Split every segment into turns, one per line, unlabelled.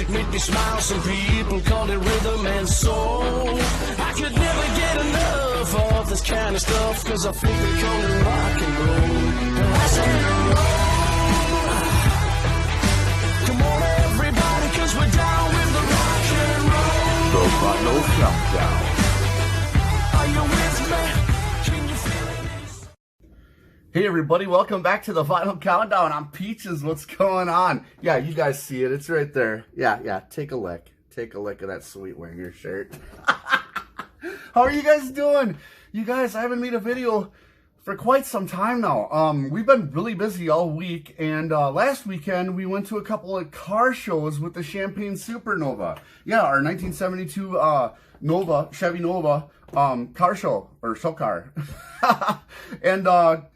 music made me smile. Some people call it rhythm and soul. I could never get enough of this kind of stuff, cause I think they call it rock and roll. And I say roll. Come on everybody, cause we're down with the rock and roll.
The Final Countdown.
Are you with me? Can you feel it?
Hey everybody, welcome back to the Final Countdown. I'm Peaches. What's going on? Yeah, you guys see it. It's right there. Yeah. Take a look. Take a look at that sweet winger shirt. How are you guys doing? You guys, I haven't made a video for quite some time now. We've been really busy all week, and last weekend we went to a couple of car shows with the Champagne Supernova. Yeah, our 1972 Chevy Nova car show, or show car. And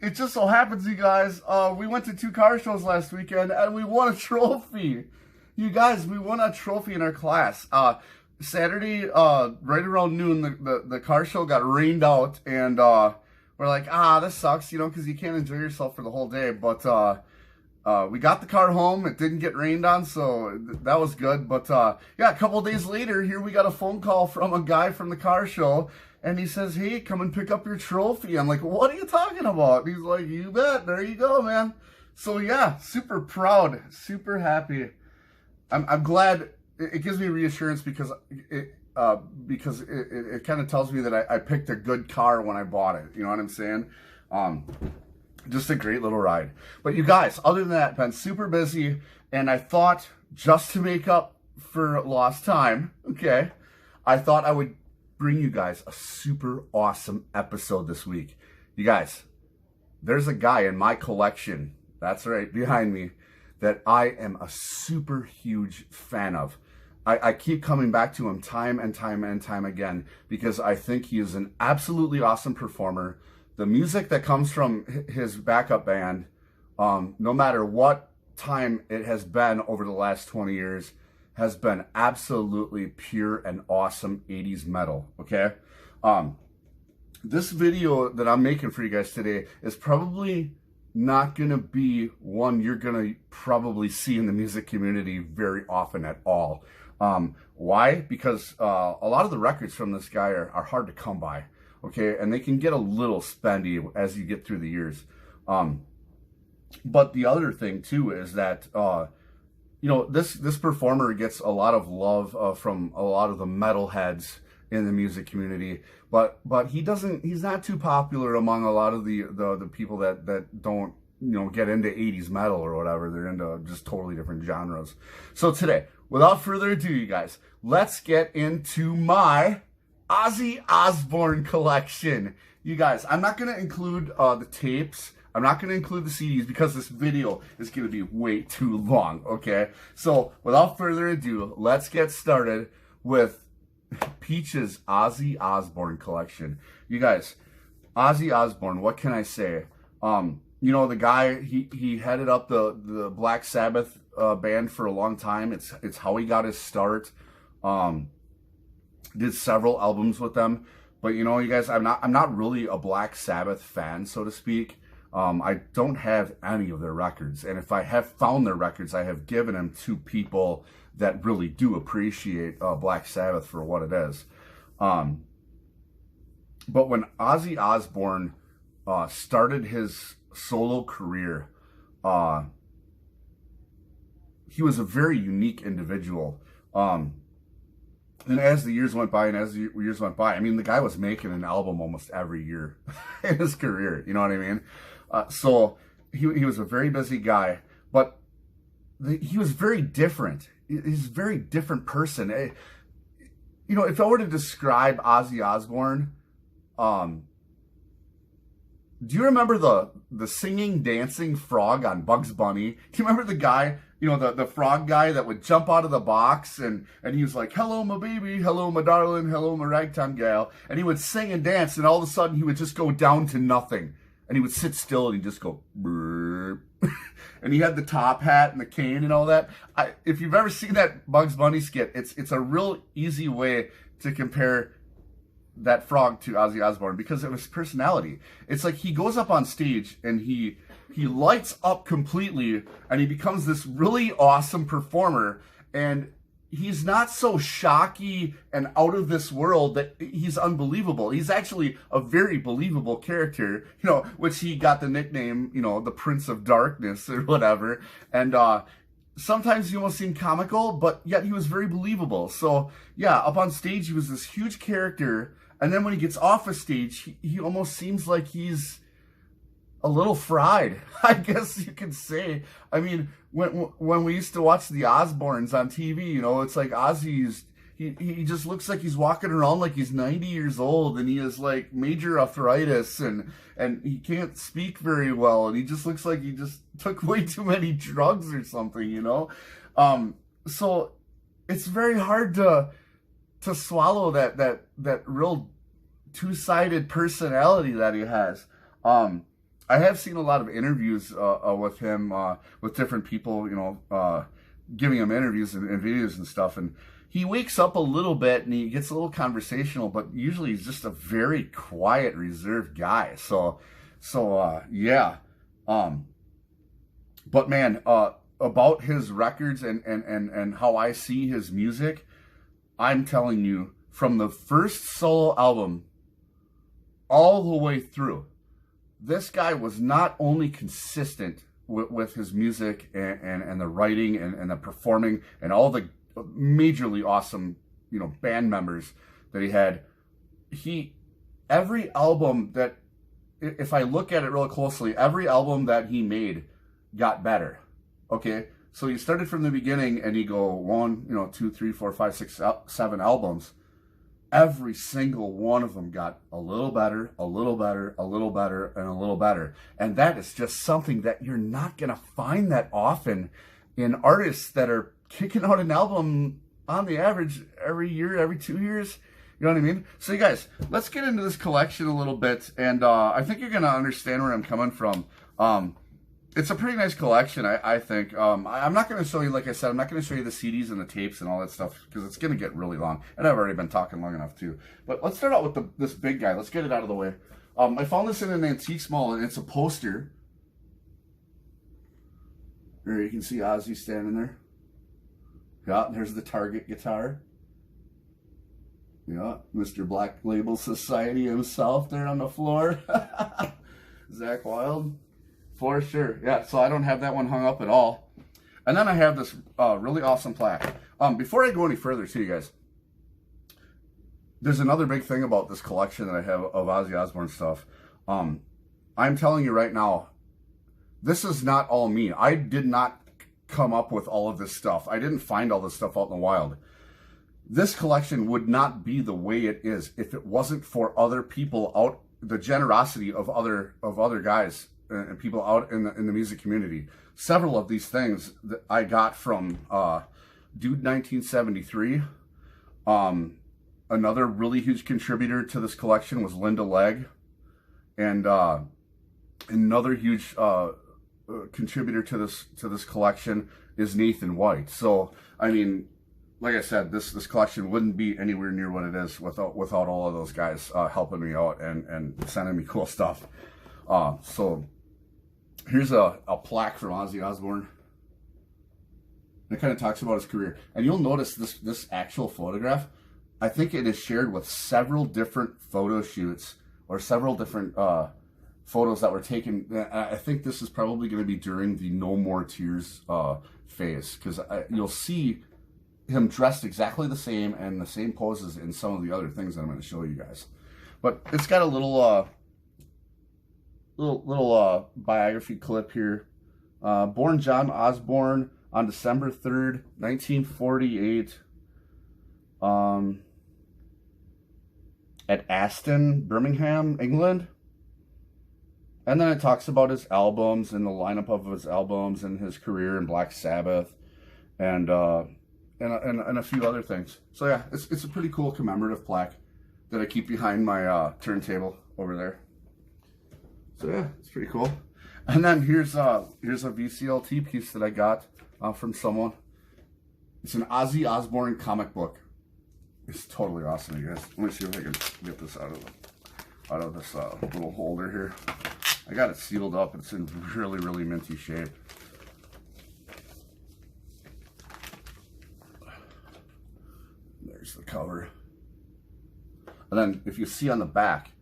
it just so happens, you guys, we went to 2 car shows last weekend and we won a trophy. You guys, we won a trophy in our class. Saturday, right around noon, the car show got rained out, and we're like, this sucks, you know, because you can't enjoy yourself for the whole day. But we got the car home. It didn't get rained on, so that was good. But yeah, a couple days later, here we got a phone call from a guy from the car show, and he says, hey, come and pick up your trophy. I'm like, what are you talking about? And he's like, you bet. There you go, man. So yeah, super proud, super happy. I'm glad. It gives me reassurance because it kind of tells me that I picked a good car when I bought it. You know what I'm saying? Just a great little ride. But you guys, other than that, been super busy, and I thought, just to make up for lost time, okay, I thought I would bring you guys a super awesome episode this week. You guys, there's a guy in my collection, that's right, behind me, that I am a super huge fan of. I keep coming back to him time and time again because I think he is an absolutely awesome performer. The music that comes from his backup band, no matter what time it has been over the last 20 years, has been absolutely pure and awesome 80s metal, okay? This video that I'm making for you guys today is probably not going to be one you're going to probably see in the music community very often at all. Why? Because a lot of the records from this guy are hard to come by, okay? And they can get a little spendy as you get through the years. But the other thing, too, is that, you know, this performer gets a lot of love from a lot of the metalheads in the music community, but he's not too popular among a lot of the people that don't, you know, get into 80s metal or whatever. They're into just totally different genres. So today, without further ado, you guys, let's get into my Ozzy Osbourne collection. You guys, I'm not going to include the tapes. I'm not going to include the CDs because this video is going to be way too long, okay? So without further ado, let's get started with Peach's Ozzy Osbourne collection. You guys, Ozzy Osbourne, what can I say? You know, the guy, he headed up the Black Sabbath band for a long time. It's how he got his start. Did several albums with them. But you know, you guys, I'm not really a Black Sabbath fan, so to speak. I don't have any of their records, and if I have found their records, I have given them to people that really do appreciate Black Sabbath for what it is. But when Ozzy Osbourne started his solo career, he was a very unique individual. And as the years went by, I mean, the guy was making an album almost every year in his career. You know what I mean? So he was a very busy guy, but he was very different. He's a very different person. You know, if I were to describe Ozzy Osbourne, do you remember the singing, dancing frog on Bugs Bunny? Do you remember the guy, you know, the frog guy that would jump out of the box and he was like, hello, my baby, hello, my darling, hello, my ragtime gal. And he would sing and dance, and all of a sudden he would just go down to nothing. And he would sit still and he'd just go, brrr. And he had the top hat and the cane and all that. If you've ever seen that Bugs Bunny skit, it's a real easy way to compare that frog to Ozzy Osbourne because of his personality. It's like he goes up on stage and he lights up completely and he becomes this really awesome performer, and he's not so shocky and out of this world that he's unbelievable. He's actually a very believable character, you know, which he got the nickname, you know, the Prince of Darkness or whatever. And sometimes he almost seemed comical, but yet he was very believable. So yeah, up on stage, he was this huge character. And then when he gets off a stage, he almost seems like he's a little fried, I guess you could say. I mean, when we used to watch the Osbournes on TV, you know, it's like Ozzy's, he just looks like he's walking around like he's 90 years old, and he has like major arthritis, and he can't speak very well, and he just looks like he just took way too many drugs or something, you know. So it's very hard to swallow that real two-sided personality that he has. I have seen a lot of interviews with him, with different people, you know, giving him interviews and videos and stuff. And he wakes up a little bit and he gets a little conversational, but usually he's just a very quiet, reserved guy. So yeah. But man, about his records and how I see his music, I'm telling you, from the first solo album all the way through, this guy was not only consistent with his music and the writing and the performing and all the majorly awesome, you know, band members that he had. Every album that, if I look at it real closely, every album that he made got better. Okay, so you started from the beginning and you go 1, 2, 3, 4, 5, 6, 7 albums. Every single one of them got a little better, a little better, a little better, and a little better. And that is just something that you're not going to find that often in artists that are kicking out an album on the average every year, every 2 years. You know what I mean? So you guys, let's get into this collection a little bit. And I think you're going to understand where I'm coming from. It's a pretty nice collection, I think. I'm not going to show you, like I said, I'm not going to show you the CDs and the tapes and all that stuff because it's going to get really long. And I've already been talking long enough, too. But let's start out with this big guy. Let's get it out of the way. I found this in an antique mall, and it's a poster. There you can see Ozzy standing there. Yeah, there's the Target guitar. Yeah, Mr. Black Label Society himself there on the floor. Zakk Wylde. For sure, yeah, so I don't have that one hung up at all. And then I have this really awesome plaque. Before I go any further, too, you guys, there's another big thing about this collection that I have of Ozzy Osbourne stuff. I'm telling you right now, this is not all me. I did not come up with all of this stuff. I didn't find all this stuff out in the wild. This collection would not be the way it is if it wasn't for other people out, the generosity of other guys and people out in the music community. Several of these things that I got from Dude 1973. Another really huge contributor to this collection was Linda Legg. And another huge contributor to this collection is Nathan White. So, I mean, like I said, this collection wouldn't be anywhere near what it is without all of those guys helping me out and sending me cool stuff. So here's a plaque from Ozzy Osbourne. It kind of talks about his career. And you'll notice this actual photograph, I think it is shared with several different photo shoots or several different photos that were taken. I think this is probably going to be during the No More Tears phase, because you'll see him dressed exactly the same and the same poses in some of the other things that I'm going to show you guys. But it's got a little biography clip here. Born John Osbourne on December 3rd, 1948, at Aston, Birmingham, England. And then it talks about his albums and the lineup of his albums and his career in Black Sabbath and a few other things. So yeah, it's a pretty cool commemorative plaque that I keep behind my turntable over there. So yeah, it's pretty cool. And then here's a VCLT piece that I got from someone. It's an Ozzy Osbourne comic book. It's totally awesome, you guys. Let me see if I can get this out of this little holder here. I got it sealed up. It's in really, really minty shape. cover. And then if you see on the back,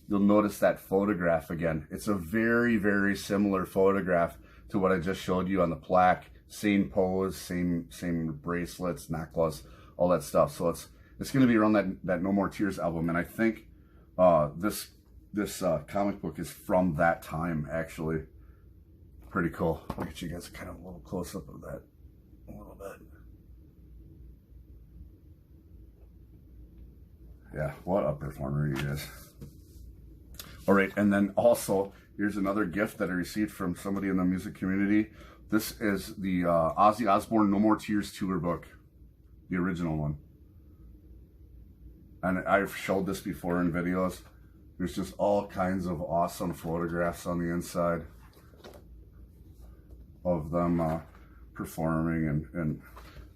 you'll notice that photograph again. It's a very, very similar photograph to what I just showed you on the plaque. Same pose, same bracelets, necklace, all that stuff. So it's going to be around that No More Tears album. And I think this comic book is from that time, actually. Pretty cool. I'll get you guys kind of a little close up of that a little bit. Yeah, what a performer he is. All right, and then also, here's another gift that I received from somebody in the music community. This is the Ozzy Osbourne No More Tears tour book, the original one. And I've showed this before in videos. There's just all kinds of awesome photographs on the inside of them performing and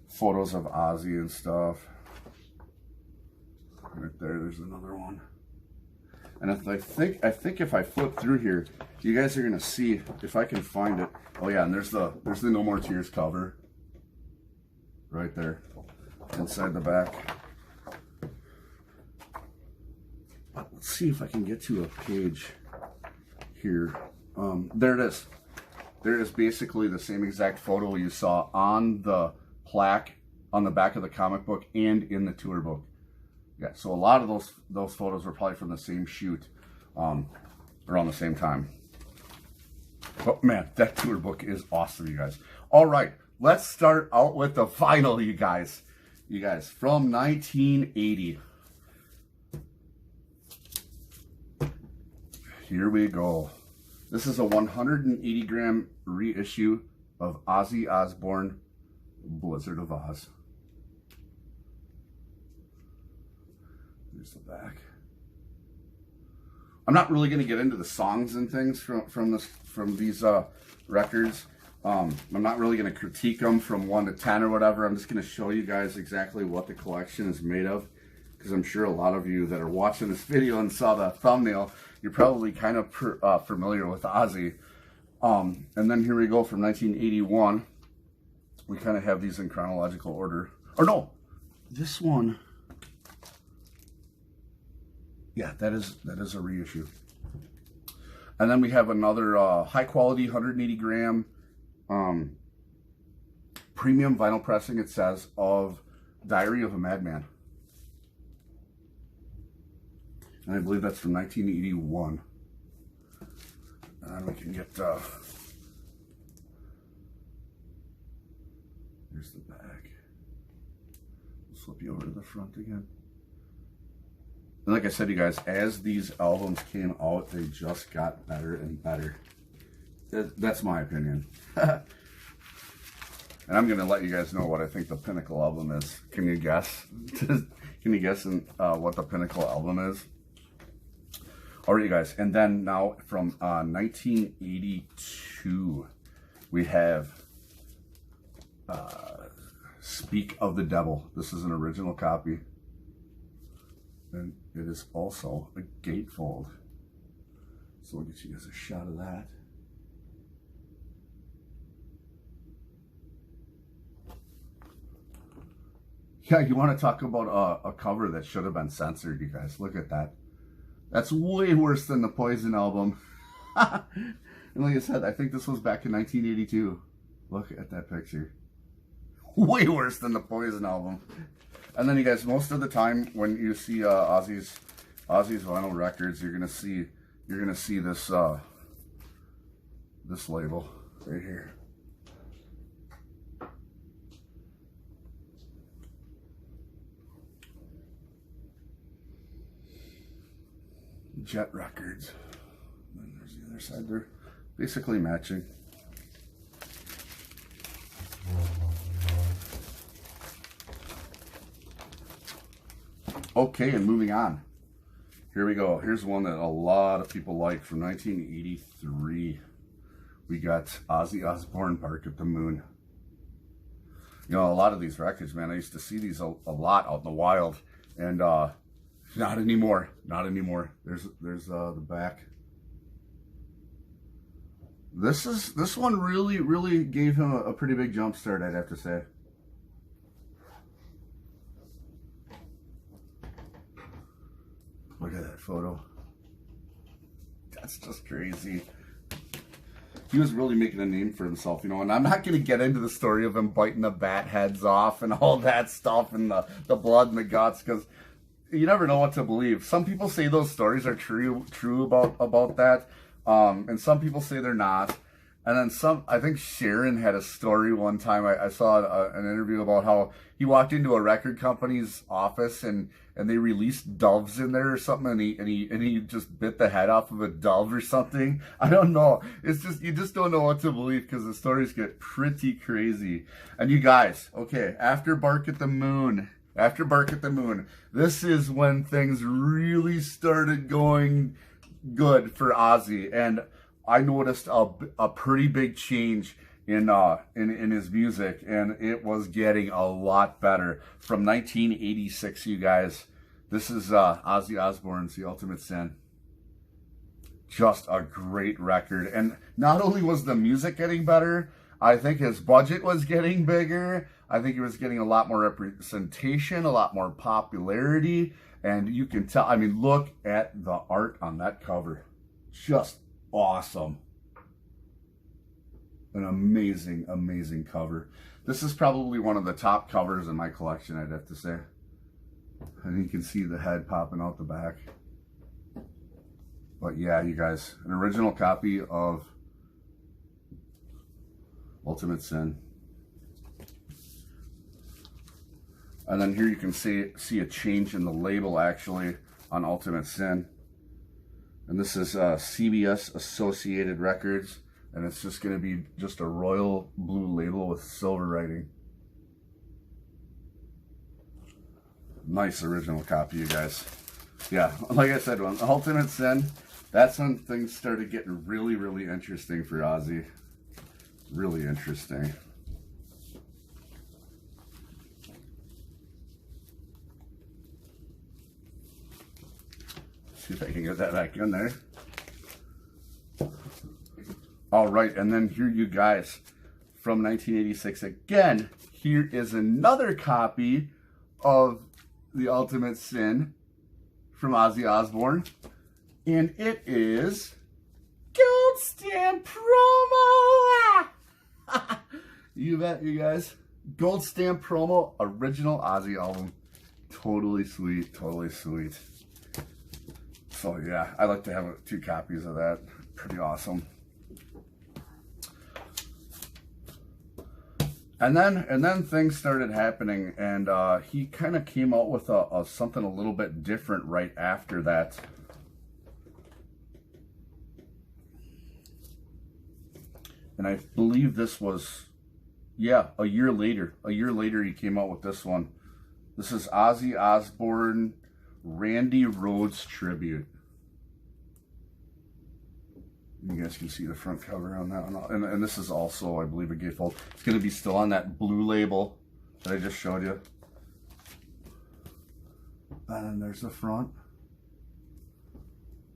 photos of Ozzy and stuff. Right there's another one. And if I think if I flip through here, you guys are gonna see if I can find it. Oh yeah, and there's the No More Tears cover right there inside the back. But let's see if I can get to a page here. There it is. There is basically the same exact photo you saw on the plaque on the back of the comic book and in the tour book. Yeah, so a lot of those photos were probably from the same shoot around the same time. But man, that tour book is awesome, you guys. All right, let's start out with the vinyl, you guys. You guys, from 1980. Here we go. This is a 180 gram reissue of Ozzy Osbourne, Blizzard of Oz. Here's the back. I'm not really going to get into the songs and things from these records. I'm not really going to critique them from 1 to 10 or whatever. I'm just going to show you guys exactly what the collection is made of, because I'm sure a lot of you that are watching this video and saw the thumbnail, you're probably kind of familiar with Ozzy. And then here we go from 1981. We kind of have these in chronological order. Or no, this one. Yeah, that is a reissue. And then we have another high quality 180 gram premium vinyl pressing, it says, of Diary of a Madman. And I believe that's from 1981. And we can get, here's the back. We'll flip you over to the front again. And like I said, you guys, as these albums came out, they just got better and better. That's my opinion. And I'm going to let you guys know what I think the Pinnacle album is. Can you guess? Can you guess what the Pinnacle album is? All right, you guys. And then now from 1982, we have Speak of the Devil. This is an original copy. And it is also a gatefold. So we'll get you guys a shot of that. Yeah, you want to talk about a cover that should have been censored, you guys. Look at that. That's way worse than the Poison album. And like I said, I think this was back in 1982. Look at that picture. Way worse than the Poison album. And then you guys, most of the time when you see Ozzy's vinyl records, you're gonna see this this label right here. Jet Records. And there's the other side. They're basically matching. Okay, and moving on. Here we go. Here's one that a lot of people like from 1983. We got Ozzy Osbourne, Bark at the Moon. You know, a lot of these records, man, I used to see these a lot out in the wild, and not anymore. Not anymore. There's the back. This one really gave him a pretty big jump start, I'd have to say. photo. That's just crazy. He was really making a name for himself, you know, and I'm not going to get into the story of him biting the bat heads off and all that stuff and the blood and the guts, because you never know what to believe. Some people say those stories are true about that, and some people say they're not. And then I think Sharon had a story one time. I saw an interview about how he walked into a record company's office and they released doves in there or something, and he just bit the head off of a dove or something. I don't know. It's just, you just don't know what to believe, because the stories get pretty crazy. And you guys, okay, after Bark at the Moon, this is when things really started going good for Ozzy, and I noticed a pretty big change in his music, and it was getting a lot better. From 1986, you guys, this is Ozzy Osbourne's The Ultimate Sin. Just a great record. And not only was the music getting better, I think his budget was getting bigger. I think he was getting a lot more representation, a lot more popularity, and you can tell, I mean, look at the art on that cover. Just awesome. An amazing, amazing cover. This is probably one of the top covers in my collection, I'd have to say. And you can see the head popping out the back. But yeah, you guys, an original copy of Ultimate Sin. And then here you can see a change in the label, actually, on Ultimate Sin. And this is CBS Associated Records, and it's just going to be just a royal blue label with silver writing. Nice original copy, you guys. Yeah, like I said, when Ultimate Sin, that's when things started getting really, really interesting for Ozzy. Really interesting. See if I can get that back in there. All right, and then here you guys, from 1986 again, here is another copy of The Ultimate Sin from Ozzy Osbourne, and it is Gold Stamp Promo. You bet, you guys. Gold Stamp Promo, original Ozzy album. Totally sweet, totally sweet. So yeah, I like to have 2 copies of that. Pretty awesome. And then things started happening, and he kind of came out with something a little bit different right after that. And I believe this was, yeah, a year later. A year later he came out with this one. This is Ozzy Osbourne Randy Rhoads Tribute. You guys can see the front cover on that one. And this is also, I believe, a gatefold. It's going to be still on that blue label that I just showed you. And then there's the front.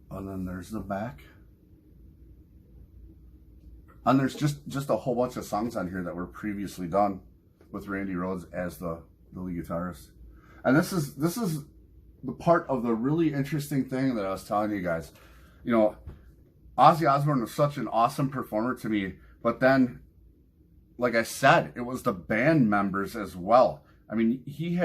And then there's the back. And there's just a whole bunch of songs on here that were previously done with Randy Rhoads as the lead guitarist. And this is the part of the really interesting thing that I was telling you guys. You know, Ozzy Osbourne was such an awesome performer to me, but then, like I said, it was the band members as well. I mean, he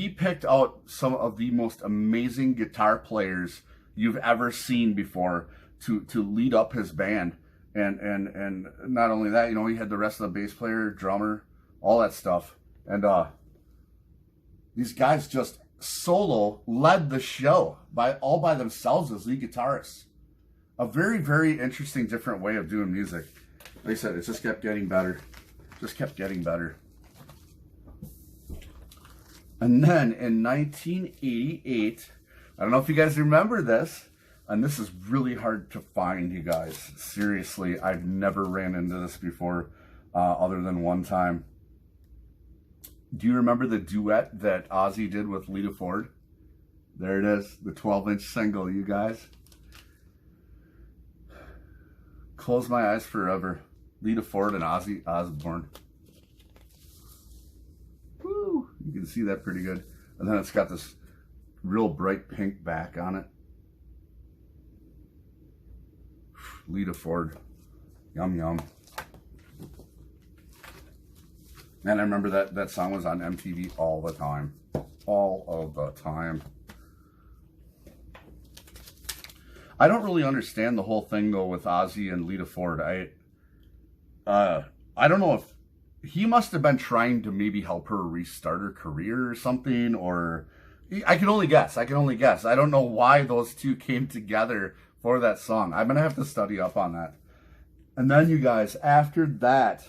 picked out some of the most amazing guitar players you've ever seen before to lead up his band. And not only that, you know, he had the rest of the bass player, drummer, all that stuff. And these guys just solo led the show all by themselves as lead guitarists. A very, very interesting, different way of doing music. Like I said, it just kept getting better. Just kept getting better. And then in 1988, I don't know if you guys remember this, and this is really hard to find, you guys. Seriously, I've never ran into this before, other than one time. Do you remember the duet that Ozzy did with Lita Ford? There it is, the 12-inch single, you guys. Close My Eyes Forever. Lita Ford and Ozzy Osbourne. Woo! You can see that pretty good. And then it's got this real bright pink back on it. Lita Ford. Yum, yum. And I remember that song was on MTV all the time. All of the time. I don't really understand the whole thing, though, with Ozzy and Lita Ford. I don't know if he must have been trying to maybe help her restart her career or something, or I can only guess. I don't know why those two came together for that song. I'm going to have to study up on that. And then, you guys, after that,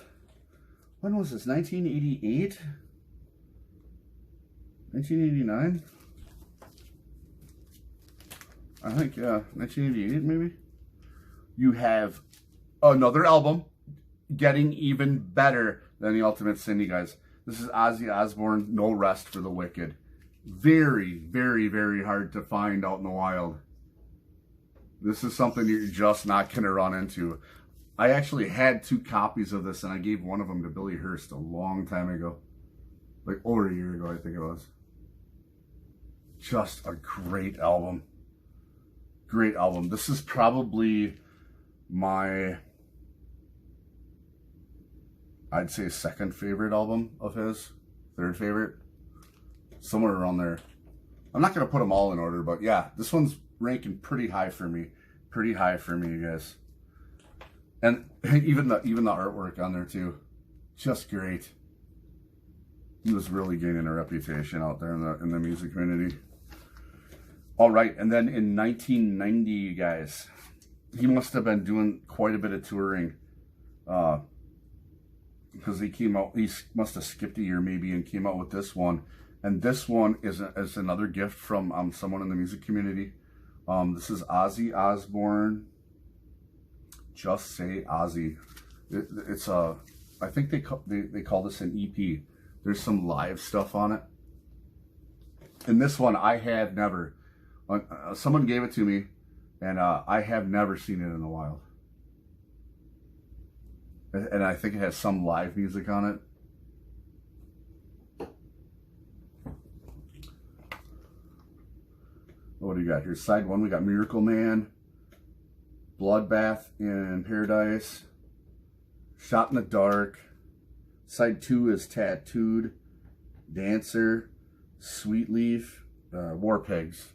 when was this? 1988? 1989? I think, yeah, 1988 maybe? You have another album getting even better than The Ultimate Sin, you guys. This is Ozzy Osbourne, No Rest for the Wicked. Very, very, very hard to find out in the wild. This is something you're just not going to run into. I actually had 2 copies of this, and I gave one of them to Billy Hurst a long time ago. Like over a year ago, I think it was. Just a great album. Great album. This is probably my, I'd say, second favorite album of his. Third favorite. Somewhere around there. I'm not going to put them all in order, but yeah, this one's ranking pretty high for me. Pretty high for me, you guys. And even the artwork on there too. Just great. He was really gaining a reputation out there in the music community. All right, and then in 1990, you guys, he must have been doing quite a bit of touring, because he must have skipped a year maybe and came out with this one. And this one is another gift from someone in the music community. This is Ozzy Osbourne. Just Say Ozzy. It's I think they call this an EP. There's some live stuff on it. And this one I had never. Someone gave it to me, and I have never seen it in the wild. And I think it has some live music on it. What do you got here? Side 1, we got Miracle Man, Bloodbath in Paradise, Shot in the Dark. Side 2 is Tattooed, Dancer, Sweet Leaf, War Pigs.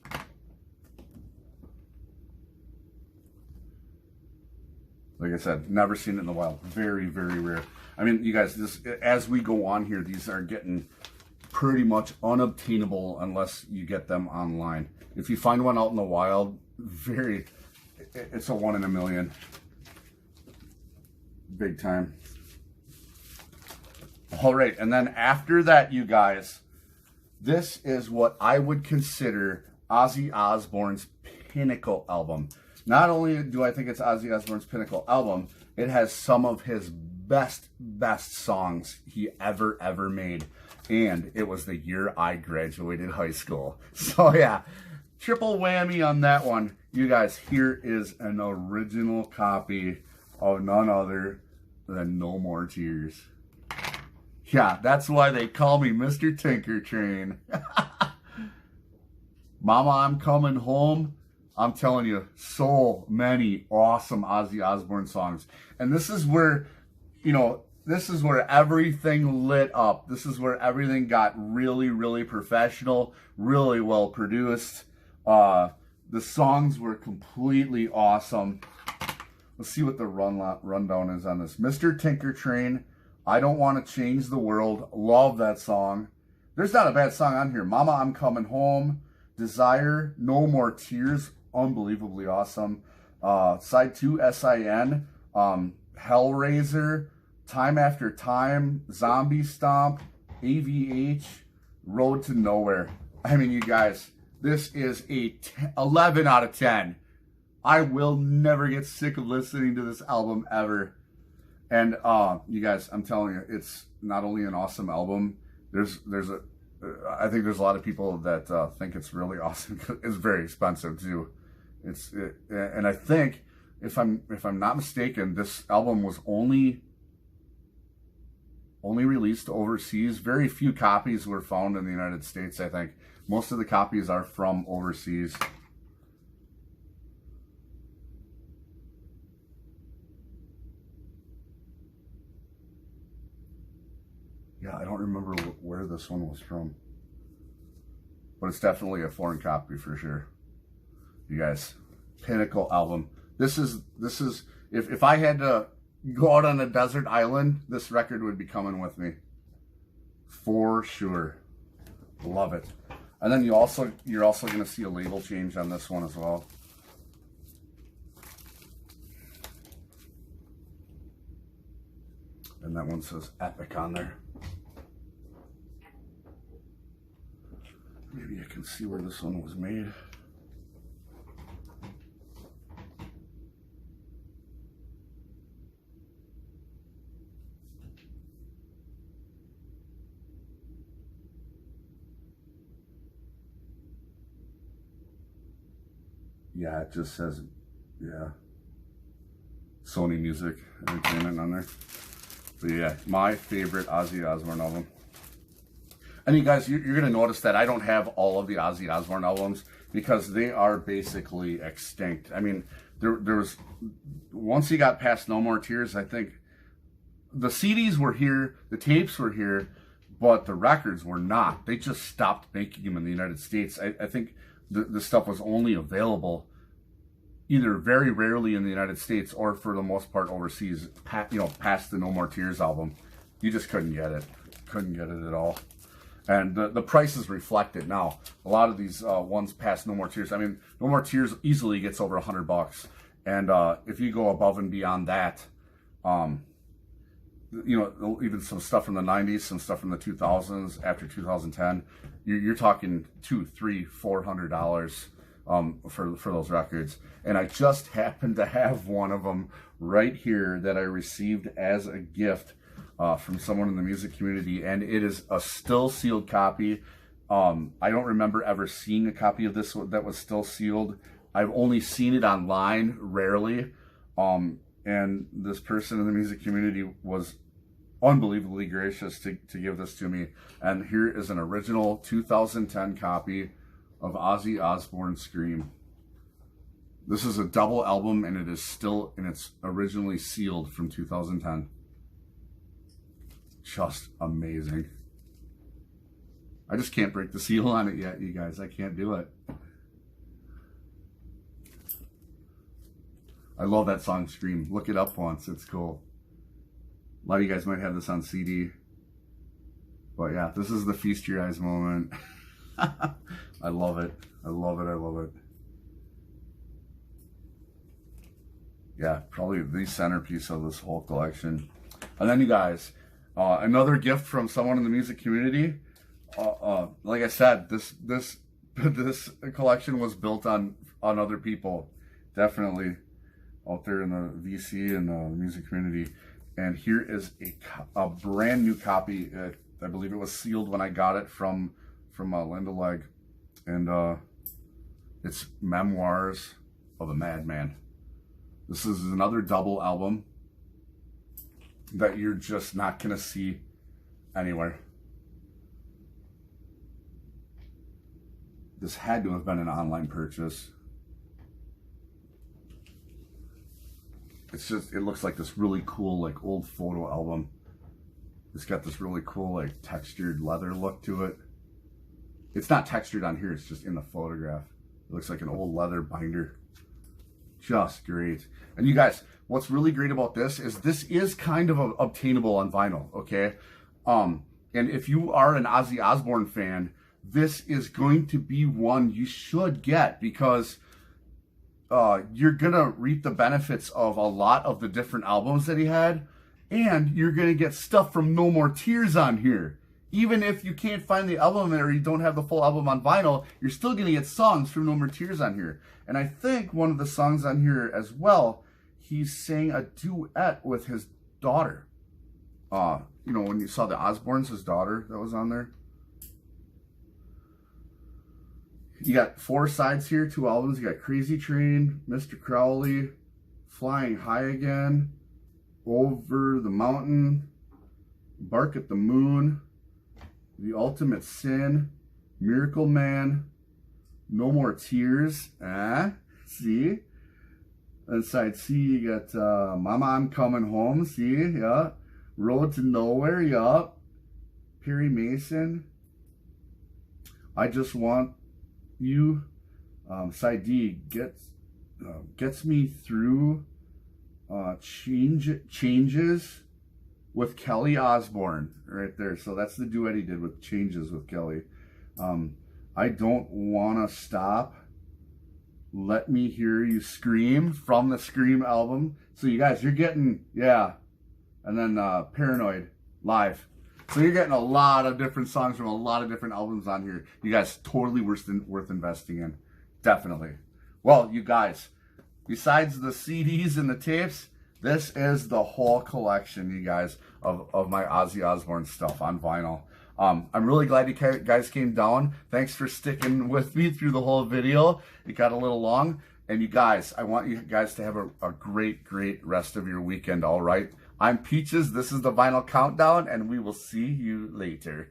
Like I said, never seen it in the wild. Very, very rare. I mean, you guys, as we go on here, these are getting pretty much unobtainable unless you get them online. If you find one out in the wild, it's a 1 in a million. Big time. All right, and then after that, you guys, this is what I would consider Ozzy Osbourne's pinnacle album. Not only do I think it's Ozzy Osbourne's pinnacle album, it has some of his best songs he ever made. And it was the year I graduated high school. So yeah, triple whammy on that one. You guys, here is an original copy of none other than No More Tears. Yeah, that's why they call me Mr. Tinker Train. Mama, I'm Coming Home. I'm telling you, so many awesome Ozzy Osbourne songs. And this is where, this is where everything lit up. This is where everything got really, really professional, really well produced. The songs were completely awesome. Let's see what the rundown is on this. Mr. Tinker Train, I Don't Want to Change the World. Love that song. There's not a bad song on here. Mama, I'm Coming Home. Desire, No More Tears. Unbelievably awesome. Side 2, S.I.N. Hellraiser, Time After Time, Zombie Stomp, AVH, Road to Nowhere. I mean, you guys, this is a 11 out of 10. I will never get sick of listening to this album ever. And you guys, I'm telling you, it's not only an awesome album. I think there's a lot of people that think it's really awesome. It's very expensive too. And I think, if I'm not mistaken, this album was only released overseas. Very few copies were found in the United States, I think. Most of the copies are from overseas. Yeah, I don't remember where this one was from, but it's definitely a foreign copy for sure. You guys, pinnacle album. This is if I had to go out on a desert island, this record would be coming with me for sure. Love it. And then you're also going to see a label change on this one as well. And that one says Epic on there. Maybe I can see where this one was made. Yeah, it just says, yeah, Sony Music Entertainment on there. But yeah, my favorite Ozzy Osbourne album. And you guys, you're going to notice that I don't have all of the Ozzy Osbourne albums because they are basically extinct. I mean, there was, once he got past No More Tears, I think the CDs were here, the tapes were here, but the records were not. They just stopped making them in the United States. I think the stuff was only available either very rarely in the United States or for the most part overseas, past the No More Tears album. You just couldn't get it. Couldn't get it at all. And the prices reflect it now. A lot of these ones past No More Tears, I mean, No More Tears easily gets over $100. And if you go above and beyond that, even some stuff from the 90s, some stuff from the 2000s, after 2010, you're talking $200, $300, $400 for those records. And I just happen to have one of them right here that I received as a gift from someone in the music community, and it is a still sealed copy. I don't remember ever seeing a copy of this that was still sealed. I've only seen it online, rarely. And this person in the music community was unbelievably gracious to give this to me. And here is an original 2010 copy of Ozzy Osbourne Scream. This is a double album, and it is still, and it's originally sealed from 2010. Just amazing. I just can't break the seal on it yet, you guys. I can't do it. I love that song, Scream. Look it up once. It's cool. A lot of you guys might have this on CD. But yeah, this is the feast your eyes moment. I love it. I love it. I love it. Yeah, probably the centerpiece of this whole collection. And then you guys, another gift from someone in the music community. Like I said, this collection was built on other people, definitely out there in the VC and the music community. And here is a brand new copy. I believe it was sealed when I got it from Linda Legg, and it's Memoirs of a Madman. This is another double album that you're just not gonna see anywhere. This had to have been an online purchase. It's just, it looks like this really cool, like, old photo album. It's got this really cool, like, textured leather look to it. It's not textured on here, it's just in the photograph. It looks like an old leather binder. Just great. And you guys, what's really great about this is kind of obtainable on vinyl, okay? And if you are an Ozzy Osbourne fan, this is going to be one you should get, because you're gonna reap the benefits of a lot of the different albums that he had, and you're gonna get stuff from No More Tears on here. Even if you can't find the album or you don't have the full album on vinyl, you're still gonna get songs from No More Tears on here. And I think one of the songs on here as well, he sang a duet with his daughter. You know, when you saw the Osbournes, his daughter that was on there. You got 4 sides here, 2 albums. You got Crazy Train, Mr. Crowley, Flying High Again, Over the Mountain, Bark at the Moon, The Ultimate Sin, Miracle Man, No More Tears, see? Inside C, you got Mama, I'm Coming Home, see? Yeah. Road to Nowhere, yeah. Perry Mason, I Just Want You. Side D, Gets Me Through, Changes with Kelly Osbourne, right there. So that's the duet he did with Changes with Kelly. I Don't Wanna Stop, Let Me Hear You Scream, from the Scream album. So you guys, you're getting, yeah. And then Paranoid, live. So you're getting a lot of different songs from a lot of different albums on here. You guys, totally worth investing in. Definitely. Well, you guys, besides the CDs and the tapes, this is the whole collection, you guys, of my Ozzy Osbourne stuff on vinyl. I'm really glad you guys came down. Thanks for sticking with me through the whole video. It got a little long. And you guys, I want you guys to have a great, great rest of your weekend, all right? I'm Peaches. This is the Vinyl Countdown, and we will see you later.